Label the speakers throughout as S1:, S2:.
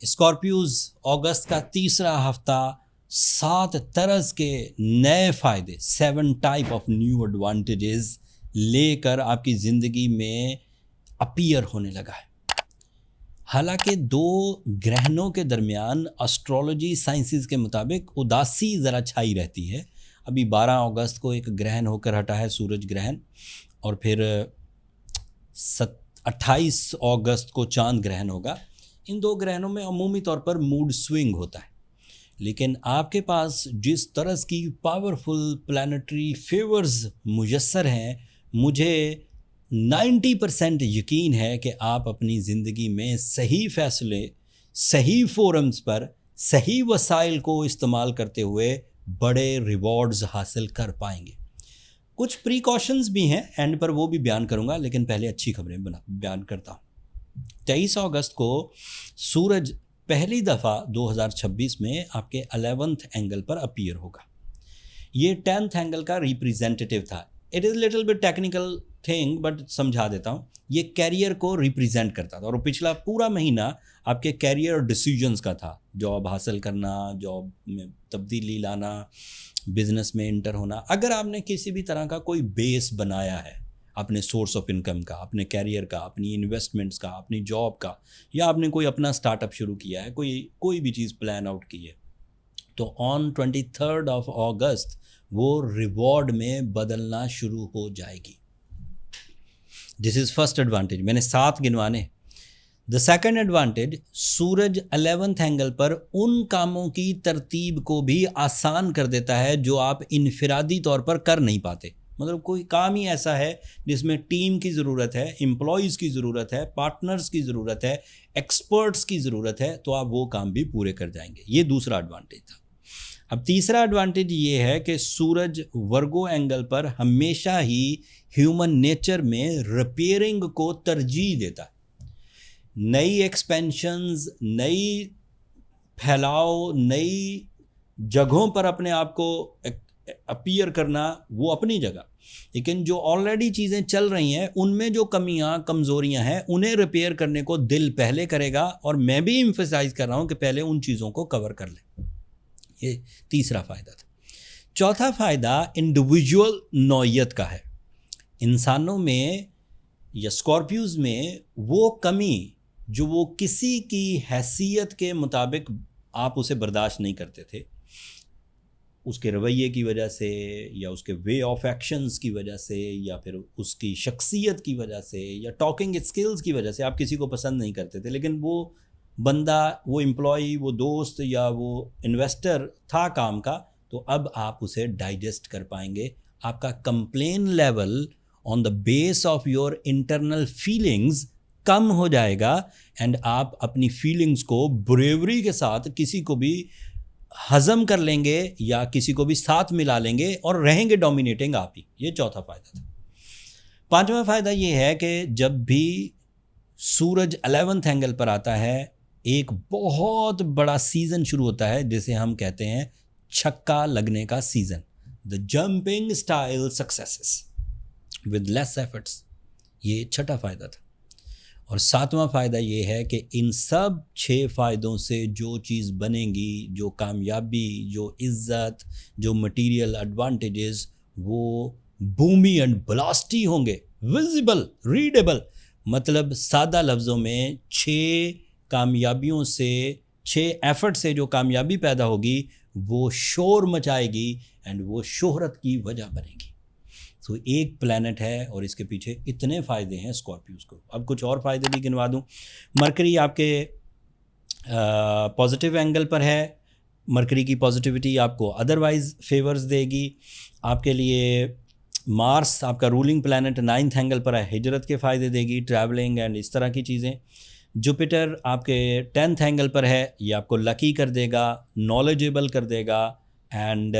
S1: اسکارپیوز اگست کا تیسرا ہفتہ 7 طرز کے نئے فائدے 7 ٹائپ آف نیو ایڈوانٹیجز لے کر آپ کی زندگی میں اپیئر ہونے لگا ہے۔ حالانکہ دو گرہنوں کے درمیان اسٹرالوجی سائنسز کے مطابق اداسی ذرا چھائی رہتی ہے۔ ابھی 12 اگست کو ایک گرہن ہو کر ہٹا ہے، سورج گرہن، اور پھر 28 اگست کو چاند گرہن ہوگا۔ ان دو گرہنوں میں عمومی طور پر موڈ سوئنگ ہوتا ہے، لیکن آپ کے پاس جس طرح کی پاورفل پلانٹری فیورز میسر ہیں، مجھے 90% یقین ہے کہ آپ اپنی زندگی میں صحیح فیصلے، صحیح فورمز پر، صحیح وسائل کو استعمال کرتے ہوئے بڑے ریوارڈز حاصل کر پائیں گے۔ کچھ پریکاشنز بھی ہیں، اینڈ پر وہ بھی بیان کروں گا، لیکن پہلے اچھی خبریں بیان کرتا ہوں۔ 23 اگست کو سورج پہلی دفعہ 2026 میں آپ کے 11th اینگل پر اپیئر ہوگا۔ یہ 10th اینگل کا ریپریزنٹیٹیو تھا۔ It is little bit technical thing, but سمجھا دیتا ہوں۔ یہ کیریئر کو ریپریزنٹ کرتا تھا، اور پچھلا پورا مہینہ آپ کے کیریئر اور ڈیسیجنز کا تھا۔ جاب حاصل کرنا، جاب میں تبدیلی لانا، بزنس میں انٹر ہونا۔ اگر آپ نے کسی بھی طرح کا کوئی بیس بنایا ہے اپنے سورس آف انکم کا، اپنے کیریئر کا، اپنی انویسٹمنٹس کا، اپنی جاب کا، یا آپ نے کوئی اپنا سٹارٹ اپ شروع کیا ہے، کوئی بھی چیز پلان آؤٹ کی ہے، تو آن 23 اگست وہ ریوارڈ میں بدلنا شروع ہو جائے گی۔ دس از فرسٹ ایڈوانٹیج، میں نے 7 گنوانے۔ دا سیکنڈ ایڈوانٹیج، سورج 11th اینگل پر ان کاموں کی ترتیب کو بھی آسان کر دیتا ہے جو آپ انفرادی طور پر کر نہیں پاتے۔ مطلب کوئی کام ہی ایسا ہے جس میں ٹیم کی ضرورت ہے، امپلائیز کی ضرورت ہے، پارٹنرز کی ضرورت ہے، ایکسپرٹس کی ضرورت ہے، تو آپ وہ کام بھی پورے کر جائیں گے۔ یہ دوسرا ایڈوانٹیج تھا۔ اب تیسرا ایڈوانٹیج یہ ہے کہ سورج ورگو اینگل پر ہمیشہ ہی ہیومن نیچر میں ریپیئرنگ کو ترجیح دیتا ہے۔ نئی ایکسپینشنز، نئی پھیلاؤ، نئی جگہوں پر اپنے آپ کو اپیئر کرنا وہ اپنی جگہ، لیکن جو آلریڈی چیزیں چل رہی ہیں ان میں جو کمیاں کمزوریاں ہیں انہیں ریپیئر کرنے کو دل پہلے کرے گا، اور میں بھی ایمفیسائز کر رہا ہوں کہ پہلے ان چیزوں کو کور کر لیں۔ یہ تیسرا فائدہ تھا۔ چوتھا فائدہ انڈیویجول نوعیت کا ہے۔ انسانوں میں یا اسکارپیوز میں وہ کمی جو وہ کسی کی حیثیت کے مطابق آپ اسے برداشت نہیں کرتے تھے، اس کے رویے کی وجہ سے، یا اس کے وے آف ایکشنز کی وجہ سے، یا پھر اس کی شخصیت کی وجہ سے، یا ٹاکنگ اسکلز کی وجہ سے آپ کسی کو پسند نہیں کرتے تھے، لیکن وہ بندہ، وہ امپلائی، وہ دوست یا وہ انویسٹر تھا کام کا، تو اب آپ اسے ڈائجسٹ کر پائیں گے۔ آپ کا complain level on the base of your internal feelings کم ہو جائے گا، اینڈ آپ اپنی فیلنگز کو بریوری کے ساتھ کسی کو بھی ہضم کر لیں گے، یا کسی کو بھی ساتھ ملا لیں گے، اور رہیں گے ڈومینیٹنگ آپ ہی۔ یہ چوتھا فائدہ تھا۔ پانچواں فائدہ یہ ہے کہ جب بھی سورج 11th اینگل پر آتا ہے، ایک بہت بڑا سیزن شروع ہوتا ہے جسے ہم کہتے ہیں چھکا لگنے کا season, the jumping style successes with less efforts. یہ چھٹا فائدہ تھا۔ اور ساتواں فائدہ یہ ہے کہ ان سب 6 فائدوں سے جو چیز بنے گی، جو کامیابی، جو عزت، جو مٹیریل ایڈوانٹیجز، وہ بومی اینڈ بلاسٹی ہوں گے، ویزیبل، ریڈیبل۔ مطلب سادہ لفظوں میں 6 کامیابیوں سے، 6 ایفرٹ سے جو کامیابی پیدا ہوگی وہ شور مچائے گی، اینڈ وہ شہرت کی وجہ بنے گی۔ تو ایک پلانٹ ہے اور اس کے پیچھے اتنے فائدے ہیں اسکارپیوز کو۔ اب کچھ اور فائدے بھی گنوا دوں۔ مرکری آپ کے پازیٹیو اینگل پر ہے۔ مرکری کی پازیٹیوٹی آپ کو ادروائز فیورز دے گی۔ آپ کے لیے مارس آپ کا رولنگ پلانٹ 9th اینگل پر ہے، ہجرت کے فائدے دے گی، ٹریولنگ اینڈ اس طرح کی چیزیں۔ جوپیٹر آپ کے 10th اینگل پر ہے، یہ آپ کو لکی کر دے گا، نالجیبل کر دے گا، اینڈ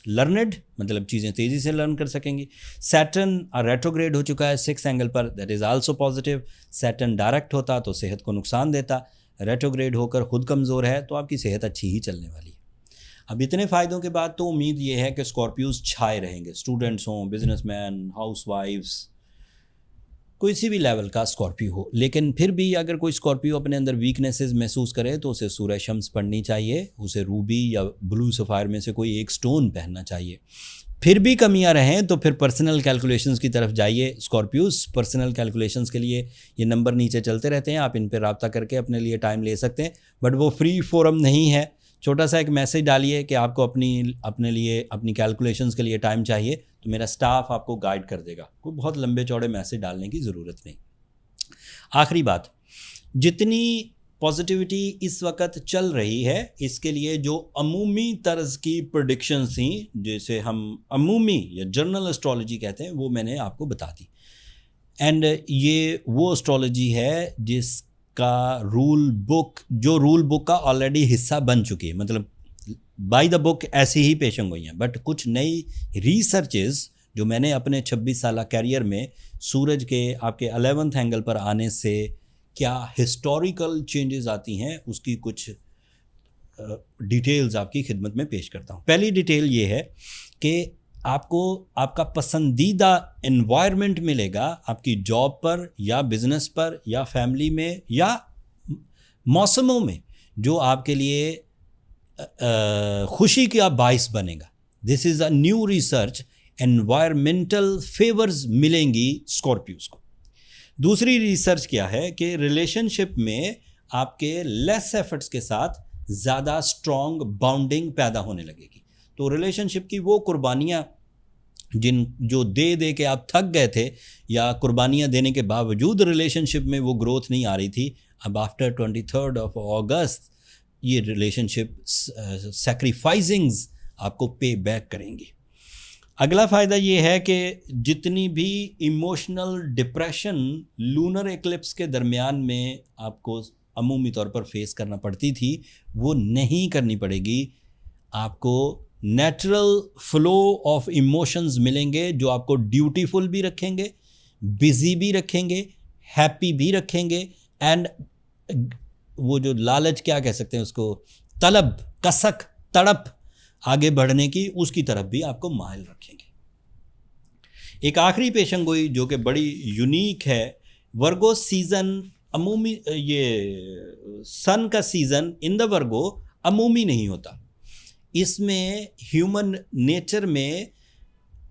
S1: لرنڈ، مطلب چیزیں تیزی سے لرن کر سکیں گی۔ سیٹرن ریٹروگریڈ ہو چکا ہے 6th angle per, that is also positive. Saturn direct ہوتا تو صحت کو نقصان دیتا، ریٹروگریڈ ہو کر خود کمزور ہے تو آپ کی صحت اچھی ہی چلنے والی ہے۔ اب اتنے فائدوں کے بعد تو امید یہ ہے کہ اسکارپیوز چھائے رہیں گے، اسٹوڈنٹس ہوں، بزنس مین، ہاؤس وائفس، کوئی سی بھی لیول کا اسکارپیو ہو. لیکن پھر بھی اگر کوئی اسکارپیو اپنے اندر ویکنیسز محسوس کرے تو اسے سورہ شمس پڑھنی چاہیے, اسے روبی یا بلو سفائر میں سے کوئی ایک سٹون پہننا چاہیے. پھر بھی کمیاں رہیں تو پھر پرسنل کیلکولیشنز کی طرف جائیے. اسکارپیوز پرسنل کیلکولیشنز کے لیے یہ نمبر نیچے چلتے رہتے ہیں, آپ ان پہ رابطہ کر کے اپنے لیے ٹائم لے سکتے ہیں, بٹ وہ فری فورم نہیں ہے. چھوٹا سا ایک میسیج ڈالیے کہ آپ کو اپنے لیے اپنی کیلکولیشنز کے لیے ٹائم چاہیے, تو میرا اسٹاف آپ کو گائیڈ کر دے گا. کوئی بہت لمبے چوڑے میسیج ڈالنے کی ضرورت نہیں. آخری بات, جتنی پازیٹیوٹی اس وقت چل رہی ہے اس کے لیے جو عمومی طرز کی پریڈکشنز تھیں, جیسے ہم عمومی یا جنرل اسٹرالوجی کہتے ہیں, وہ میں نے آپ کو بتا دی. اینڈ یہ وہ اسٹرالوجی ہے جس کا رول بک کا آلریڈی حصہ بن چکی ہے, مطلب بائی دا بک ایسی ہی پیشن گوئی ہیں. بٹ کچھ نئی ریسرچز جو میں نے اپنے 26 سالہ کیریئر میں سورج کے آپ کے 11th اینگل پر آنے سے کیا ہسٹوریکل چینجز آتی ہیں, اس کی کچھ ڈیٹیلز آپ کی خدمت میں پیش کرتا ہوں. پہلی ڈیٹیل یہ ہے کہ آپ کو آپ کا پسندیدہ انوائرمنٹ ملے گا آپ کی جاب پر یا بزنس پر یا فیملی میں یا موسموں میں, جو آپ کے لیے خوشی کا باعث بنے گا. This is a new research. Environmental favours ملیں گی اسکارپیوز کو. دوسری ریسرچ کیا ہے کہ ریلیشن شپ میں آپ کے لیس ایفرٹس کے ساتھ زیادہ اسٹرانگ باؤنڈنگ پیدا ہونے لگے گی. تو ریلیشن شپ کی وہ قربانیاں جو دے کے آپ تھک گئے تھے, یا قربانیاں دینے کے باوجود ریلیشن شپ میں وہ گروتھ نہیں آ رہی تھی, اب آفٹر 23 اگست یہ ریلیشن شپ سیکریفائزنگز آپ کو پے بیک کریں گی. اگلا فائدہ یہ ہے کہ جتنی بھی ایموشنل ڈپریشن لونر ایکلپس کے درمیان میں آپ کو عمومی طور پر فیس کرنا پڑتی تھی وہ نہیں کرنی پڑے گی. آپ کو نیچرل فلو آف ایموشنز ملیں گے جو آپ کو ڈیوٹیفل بھی رکھیں گے, بزی بھی رکھیں گے, ہیپی بھی رکھیں گے, اینڈ وہ جو لالچ کیا کہہ سکتے ہیں اس کو, طلب, کسک, تڑپ آگے بڑھنے کی, اس کی طرف بھی آپ کو مائل رکھیں گے. ایک آخری پیشن گوئی جو کہ بڑی یونیک ہے, ورگو سیزن عمومی, یہ سن کا سیزن ان دا ورگو عمومی نہیں ہوتا. اس میں ہیومن نیچر میں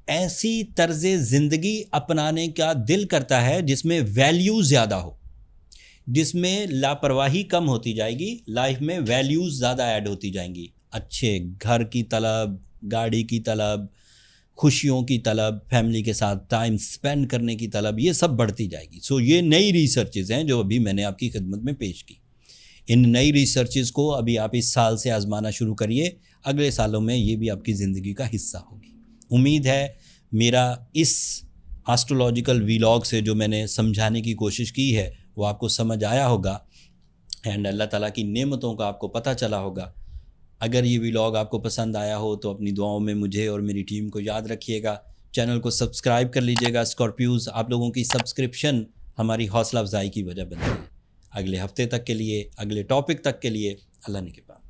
S1: ایسی طرز زندگی اپنانے کا دل کرتا ہے جس میں ویلیوز زیادہ ہو, جس میں لاپرواہی کم ہوتی جائے گی, لائف میں ویلیوز زیادہ ایڈ ہوتی جائیں گی. اچھے گھر کی طلب, گاڑی کی طلب, خوشیوں کی طلب, فیملی کے ساتھ ٹائم سپینڈ کرنے کی طلب, یہ سب بڑھتی جائے گی. سو یہ نئی ریسرچز ہیں جو ابھی میں نے آپ کی خدمت میں پیش کی. ان نئی ریسرچز کو ابھی آپ اس سال سے آزمانا شروع کریے, اگلے سالوں میں یہ بھی آپ کی زندگی کا حصہ ہوگی. امید ہے میرا اس آسٹرولوجیکل ویلاگ سے جو میں نے سمجھانے کی کوشش کی ہے وہ آپ کو سمجھ آیا ہوگا, اینڈ اللہ تعالیٰ کی نعمتوں کا آپ کو پتہ چلا ہوگا. اگر یہ ویلاگ آپ کو پسند آیا ہو تو اپنی دعاؤں میں مجھے اور میری ٹیم کو یاد رکھیے گا. چینل کو سبسکرائب کر لیجیے گا. اسکارپیوز, آپ لوگوں کی سبسکرپشن ہماری حوصلہ افزائی کی وجہ بنتی ہے. اگلے ہفتے تک کے لیے, اگلے ٹاپک تک کے لیے اللہ نے کے پاس.